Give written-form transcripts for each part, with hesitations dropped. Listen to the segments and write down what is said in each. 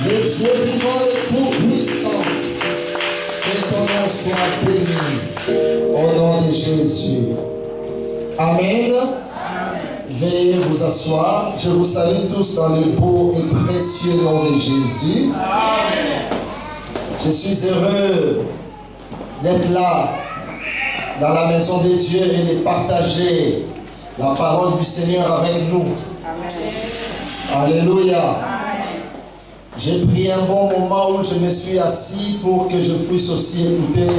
Le Dieu vivant et tout-puissant, que ton nom soit béni au nom de Jésus. Amen. Veuillez vous asseoir. Je vous salue tous dans le beau et précieux nom de Jésus. Amen. Je suis heureux d'être là dans la maison de Dieu et de partager la parole du Seigneur avec nous. Amen. Alléluia. Amen. J'ai pris un bon moment où je me suis assis pour que je puisse aussi écouter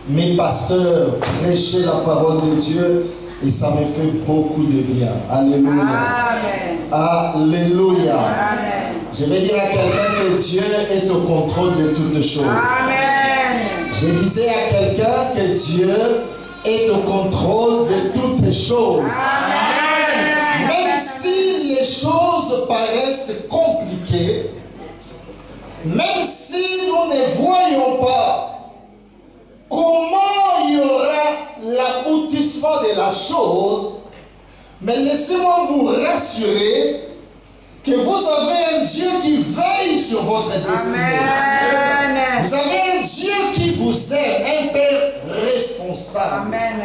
mes pasteurs prêcher la parole de Dieu. Et ça me fait beaucoup de bien. Alléluia. Amen. Alléluia. Amen. Je vais dire à quelqu'un que Dieu est au contrôle de toutes choses. Amen. Je disais à quelqu'un que Dieu est au contrôle de toutes choses. Amen. Même si les choses paraissent compliquées, même si nous ne voyons pas comment il y aura l'aboutissement de la chose, mais laissez-moi vous rassurer que vous avez un Dieu qui veille sur votre destinée. Amen. Vous avez un Dieu qui vous aime, un Père responsable. Amen.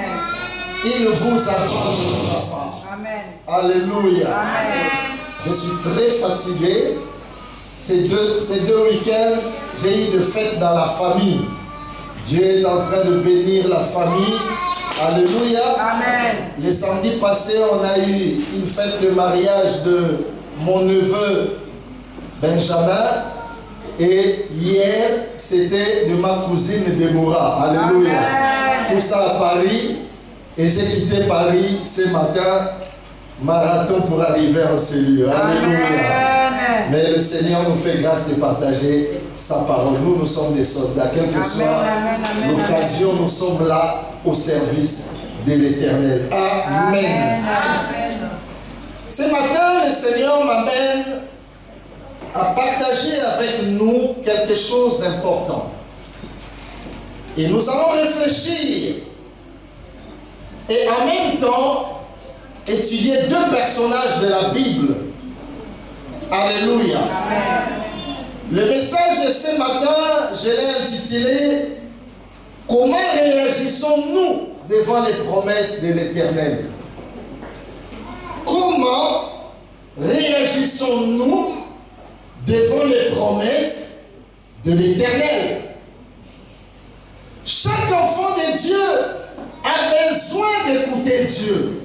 Il ne vous abandonnera pas. Amen. Alléluia. Amen. Je suis très fatigué. Ces deux week-ends, j'ai eu de fêtes dans la famille. Dieu est en train de bénir la famille. Alléluia. Amen. Le samedi passé, on a eu une fête de mariage de mon neveu Benjamin. Et hier, c'était de ma cousine Déborah. Alléluia. Amen. Tout ça à Paris. Et j'ai quitté Paris ce matin, marathon pour arriver en ce lieu. Alléluia. Amen. Mais le Seigneur nous fait grâce de partager sa parole. Nous sommes des soldats. Quelle que soit l'occasion, nous sommes là au service de l'Éternel. Amen. Amen. Ce matin, le Seigneur m'amène à partager avec nous quelque chose d'important. Et nous allons réfléchir et en même temps étudier deux personnages de la Bible. Alléluia. Amen. Le message de ce matin, je l'ai intitulé « Comment réagissons-nous devant les promesses de l'Éternel » Comment réagissons-nous devant les promesses de l'Éternel? Chaque enfant de Dieu a besoin d'écouter Dieu.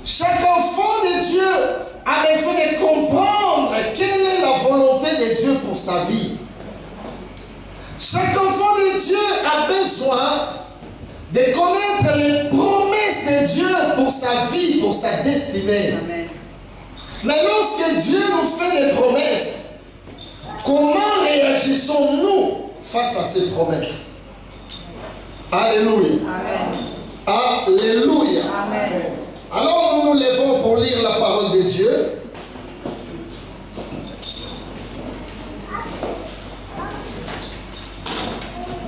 Chaque enfant de Dieu a besoin de comprendre quelle est la volonté de Dieu pour sa vie. Chaque enfant de Dieu a besoin de connaître les promesses de Dieu pour sa vie, pour sa destinée. Amen. Mais lorsque Dieu nous fait des promesses, comment réagissons-nous face à ces promesses? Alléluia. Amen. Alléluia. Amen. Alors nous nous levons pour lire la parole de Dieu.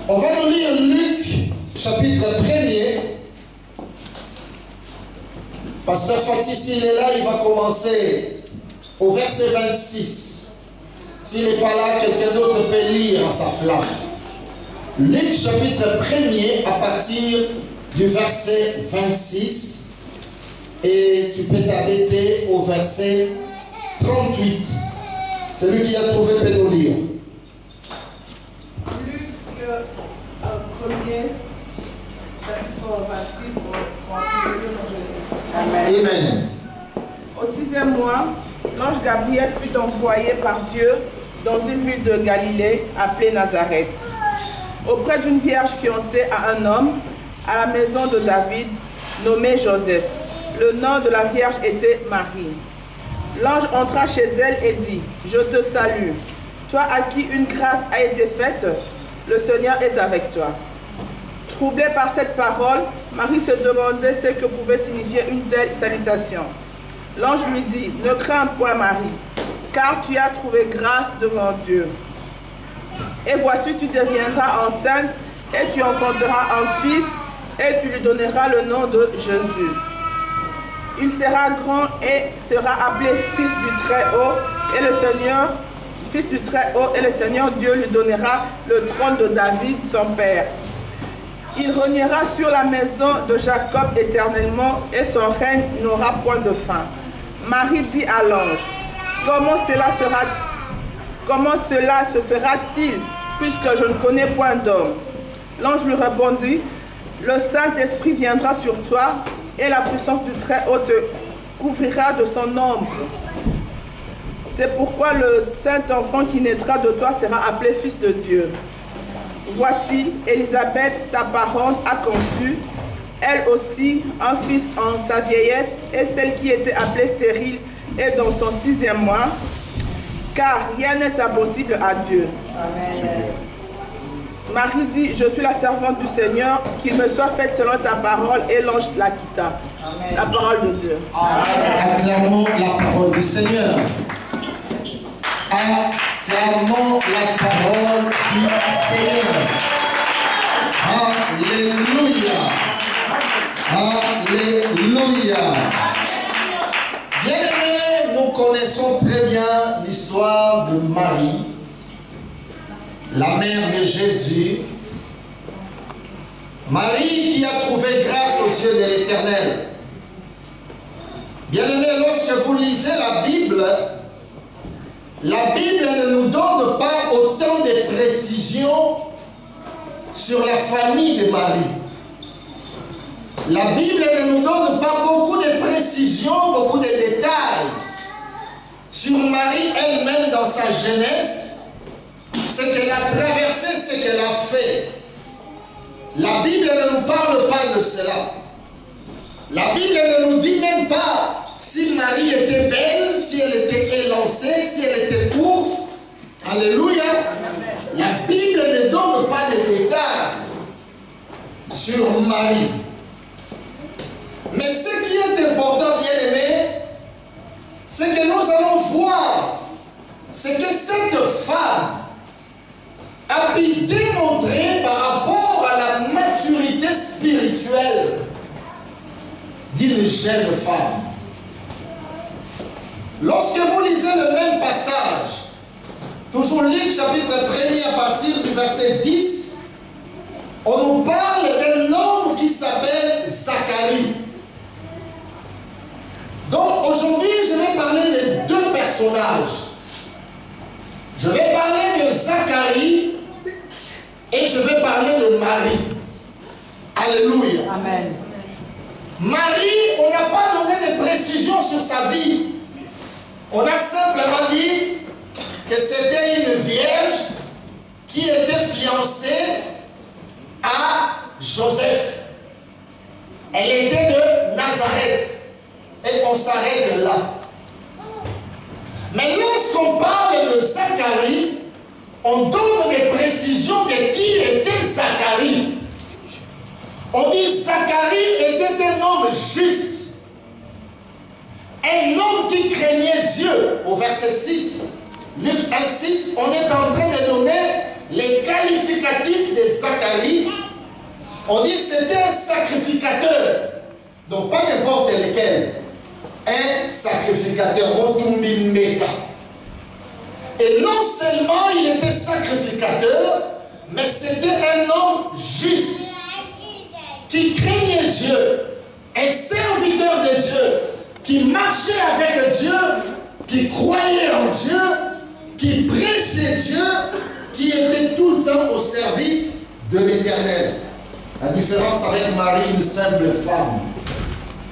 On va nous lire Luc, chapitre 1er. Pasteur Fatih, s'il est là, il va commencer au verset 26. S'il n'est pas là, quelqu'un d'autre peut lire à sa place. Luc, chapitre 1er, à partir du verset 26. Et tu peux t'arrêter au verset 38. Celui qui a trouvé peut nous lire. Luc 1er, chapitre 26. Amen. Amen. Au 6e mois, l'ange Gabriel fut envoyé par Dieu dans une ville de Galilée appelée Nazareth, auprès d'une vierge fiancée à un homme, à la maison de David, nommé Joseph. Le nom de la vierge était Marie. L'ange entra chez elle et dit, « Je te salue, toi à qui une grâce a été faite, le Seigneur est avec toi. » Troublée par cette parole, Marie se demandait ce que pouvait signifier une telle salutation. L'ange lui dit, « Ne crains point Marie, car tu as trouvé grâce devant Dieu. Et voici, tu deviendras enceinte et tu enfanteras un fils et tu lui donneras le nom de Jésus. Il sera grand et sera appelé fils du Très-Haut et le Seigneur fils du Très-Haut, et le Seigneur Dieu lui donnera le trône de David, son père. Il régnera sur la maison de Jacob éternellement, et son règne n'aura point de fin. Marie dit à l'ange, comment cela se fera-t-il, puisque je ne connais point d'homme? L'ange lui répondit, le Saint-Esprit viendra sur toi, et la puissance du Très-Haut te couvrira de son ombre. C'est pourquoi le Saint-Enfant qui naîtra de toi sera appelé Fils de Dieu. Voici, Élisabeth, ta parente, a conçu, elle aussi, un fils en sa vieillesse, et celle qui était appelée stérile est dans son 6e mois, car rien n'est impossible à Dieu. Amen. Marie dit, je suis la servante du Seigneur, qu'il me soit fait selon ta parole, et l'ange la quitta. Amen. La parole de Dieu. Acclamons la parole du Seigneur. Acclamons la parole du Seigneur. Alléluia. Alléluia. Bien-aimés, nous connaissons très bien l'histoire de Marie, la mère de Jésus. Marie qui a trouvé grâce aux yeux de l'Éternel. Bien-aimés, lorsque vous lisez la Bible ne nous donne pas autant de précisions sur la famille de Marie. La Bible ne nous donne pas beaucoup de précisions, beaucoup de détails sur Marie elle-même dans sa jeunesse, ce qu'elle a traversé, ce qu'elle a fait. La Bible ne nous parle pas de cela. La Bible ne nous dit même pas si Marie était belle, si elle était élancée, si elle était courte. Alléluia. La Bible ne donne pas de détails sur Marie. Mais ce qui est important, bien-aimé, c'est que nous allons voir ce que cette femme a pu démontrer par rapport à la maturité spirituelle d'une jeune femme. Lorsque vous lisez le même passage, toujours Luc chapitre 1er à partir du verset 10, on nous parle d'un homme qui s'appelle Zacharie. Donc aujourd'hui, je vais parler de deux personnages. Je vais parler de Zacharie et je vais parler de Marie. Alléluia. Amen. Marie, on n'a pas donné de précisions sur sa vie. On a simplement dit que c'était une vierge qui était fiancée à Joseph. Elle était de Nazareth. Et on s'arrête là. Mais lorsqu'on parle de Zacharie, on donne des précisions de qui était Zacharie. On dit Zacharie était un homme juste. Un homme qui craignait Dieu. Au verset 6, Luc 1,6, on est en train de donner les qualificatifs de Zacharie. On dit que c'était un sacrificateur. Donc pas n'importe lequel. Un sacrificateur. Et non seulement il était sacrificateur, mais c'était un homme juste, qui craignait Dieu, un serviteur de Dieu, qui marchait avec Dieu, qui croyait en Dieu, qui prêchait Dieu, qui était tout le temps au service de l'Éternel. La différence avec Marie, une simple femme.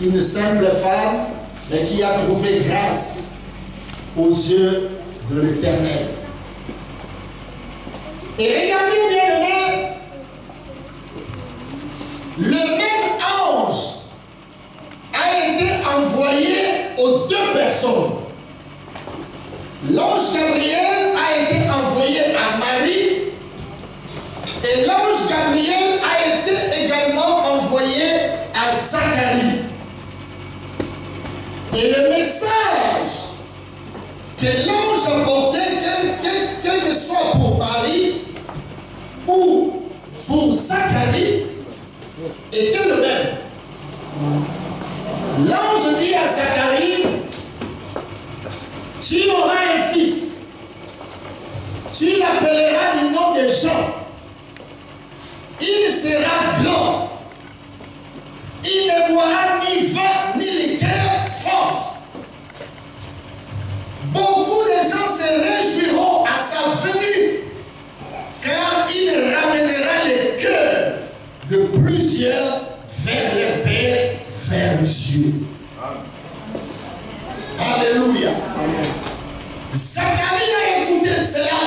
Une simple femme, mais qui a trouvé grâce aux yeux de l'Éternel. Et regardez bien, aimé, le même ange a été envoyé aux deux personnes. L'ange Gabriel a été envoyé à Marie et l'ange Gabriel a été également envoyé à Zacharie. Et le message que l'ange apportait, quel que soit pour Marie ou pour Zacharie, était le même. L'ange dit à Zacharie, tu auras un fils des gens. Il sera grand. Il ne boira ni vin ni liqueur forte. Beaucoup de gens se réjouiront à sa venue, car il ramènera les cœurs de plusieurs vers le Père, vers Dieu. Alléluia. Zacharie a écouté cela.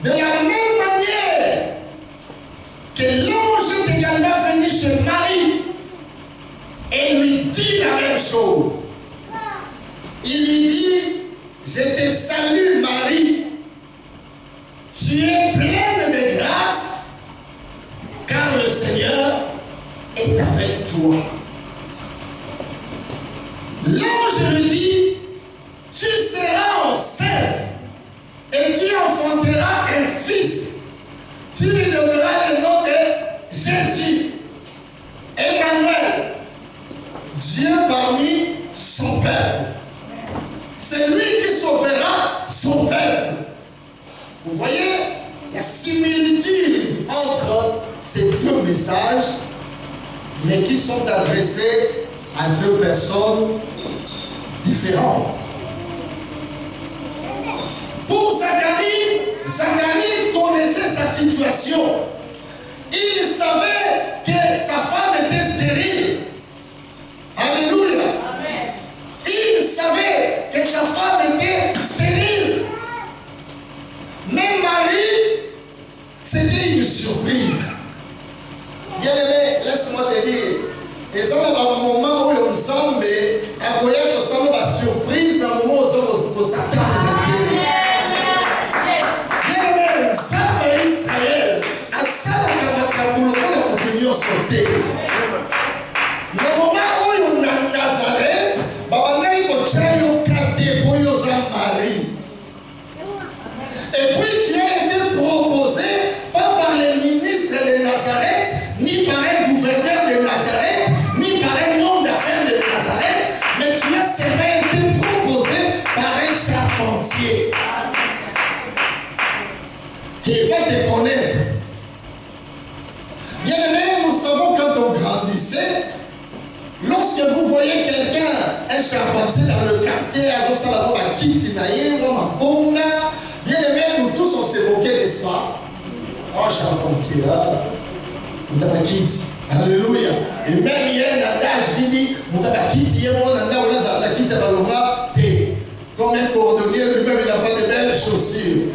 De la même manière que l'ange est également venu chez Marie et lui dit la même chose. Il lui dit, je te salue Marie, tu es pleine de grâce, car le Seigneur est avec toi. L'ange lui dit, tu seras enceinte et tu enfanteras un fils. Tu lui donneras le nom de Jésus, Emmanuel, Dieu parmi son peuple. C'est lui qui sauvera son peuple. Vous voyez la similitude entre ces deux messages, mais qui sont adressés à deux personnes différentes. Pour Zacharie, Zacharie connaissait sa situation. Il savait que sa femme était stérile. Alléluia. Amen. Il savait que sa femme était stérile. Mais Marie, c'était une surprise. Bien aimé, laisse-moi te dire, et ça va dans le moment où on semble, à voyage, on semble la surprise dans le moment où on s'attend. Bien aimé, ça va Israël, à ça la Kamakamboulou, on a continué à sauter. Dans le moment où on a Nazareth, Babanga il faut tirer au quartier pour y Marie. Et puis tu as été proposé pas par les ministres de Nazareth, ni par un gouverneur de Nazareth, ni par un homme d'affaires de Nazareth, mais tu as seulement été proposé par un charpentier qui va te connaître. Bien aimé, nous savons quand on grandissait, lorsque vous voyez quelqu'un, un charpentier dans le quartier, à Salamo, à Kitinaye, à Bonga, bien aimé, nous tous on s'est moqué, n'est-ce pas? Oh, charpentier, Moutabakiti. Alléluia. Et même il y a un adage qui dit Moutabakiti, il y a un adage qui dit T. Comme un cordonnier, lui-même, il n'a pas de belles chaussures.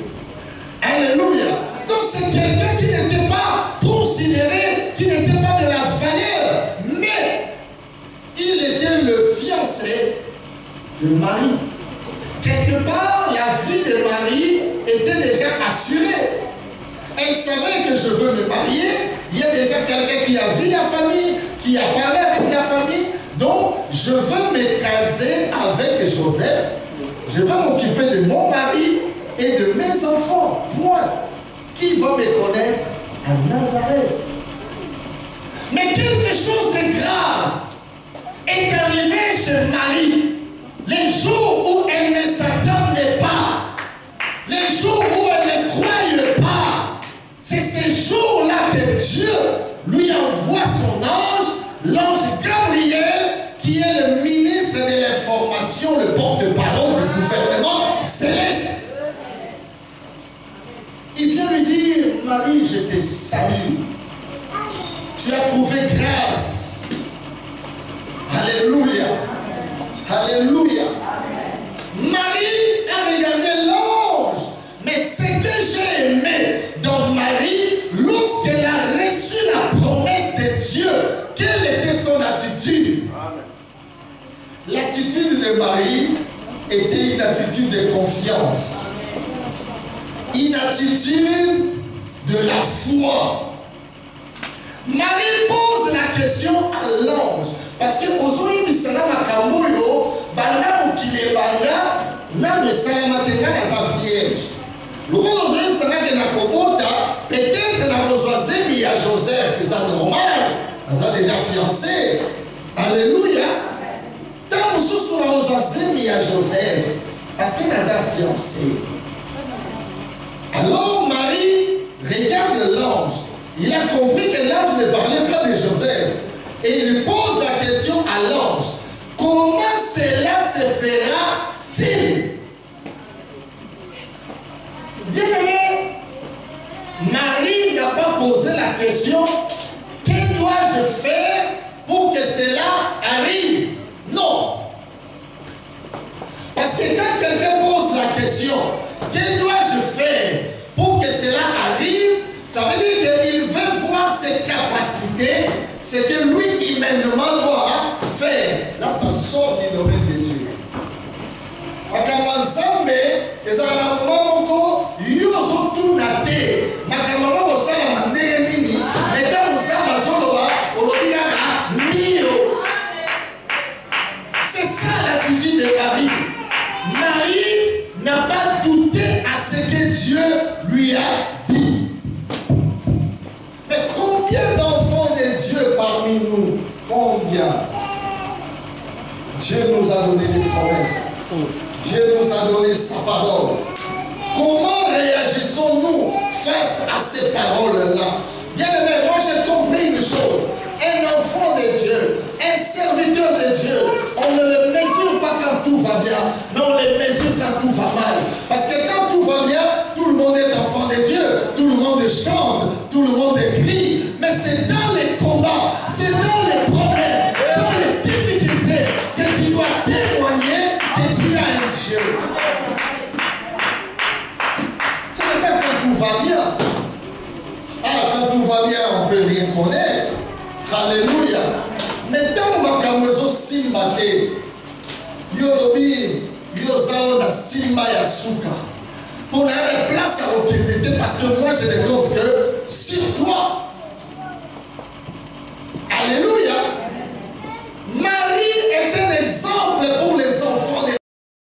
Alléluia. Donc c'est quelqu'un qui n'était pas considéré, qui n'était pas de la valeur, mais il était le fiancé de Marie. Quelque part, la vie de Marie était déjà assurée. Elle savait que je veux me marier. Il y a déjà quelqu'un qui a vu la famille, qui a parlé avec la famille. Donc, je veux me caser avec Joseph. Je veux m'occuper de mon mari et de mes enfants. Moi, qui va me connaître à Nazareth? Mais quelque chose de grave est arrivé chez Marie. Les jours où elle ne s'attendait pas, les jours où elle ne croyait pas, c'est ces jours-là que Dieu lui envoie son ange, l'ange Gabriel, qui est le ministre de l'information, le porte-parole du gouvernement céleste. Il vient lui dire, Marie, je te salue. Tu as trouvé grâce. Alléluia. Alléluia. Marie a regardé l'ange. Mais ce que j'ai aimé dans Marie, lorsqu'elle a reçu la promesse de Dieu, quelle était son attitude? L'attitude de Marie était une attitude de confiance. Une attitude de la foi. Marie pose la question à l'ange. Parce que aujourd'hui, il s'en a makamboyo, banda mukile banda, na mesala matenga na sa vierge. Le rôle aujourd'hui, ça n'a qu'à Kobota, peut-être dans nos amis à Joseph, c'est normal, ils ont déjà fiancé. Alléluia. Tant nous sommes dans nos amis à Joseph, parce qu'il a fiancé. Alors a compris que l'ange ne parlait pas de Joseph. Et il pose la question à l'ange. Comment cela se fera-t-il? Bien aimé, Marie n'a pas posé la question, que dois-je faire pour que cela arrive? Non. Parce que quand quelqu'un pose la question, que dois-je faire pour que cela arrive, ça veut dire qu'il veut voir ses capacités, ce que lui humainement doit faire. Là, ça sort du domaine de Dieu. Akamanzambe, ezala mama moko yozo tunate, makamama osala mandenge nini, meta musama zoloba olobiaka mio. C'est ça l'attitude de Marie. Marie n'a pas douté à ce que Dieu lui a dit. Mais combien d'enfants de Dieu parmi nous? Combien? Dieu nous a donné des promesses. Dieu nous a donné sa parole. Comment réagissons-nous face à ces paroles-là? Bien aimé, moi j'ai compris une chose. Un enfant de Dieu, un serviteur de Dieu, on ne le mesure pas quand tout va bien, mais on le mesure quand tout va mal. Parce que quand tout va bien, tout le monde est enfant de Dieu, tout le monde chante, tout le monde crie. Mais c'est dans les combats, c'est dans les problèmes, dans les difficultés que tu dois témoigner que tu as un Dieu. Ce n'est pas quand tout va bien. Ah, quand tout va bien, on ne peut rien connaître. Alléluia. Mais tant que makamwezo simba te, yorobi yozao na simba ya suka. Pour la place à l'opportunité, parce que moi je découvre que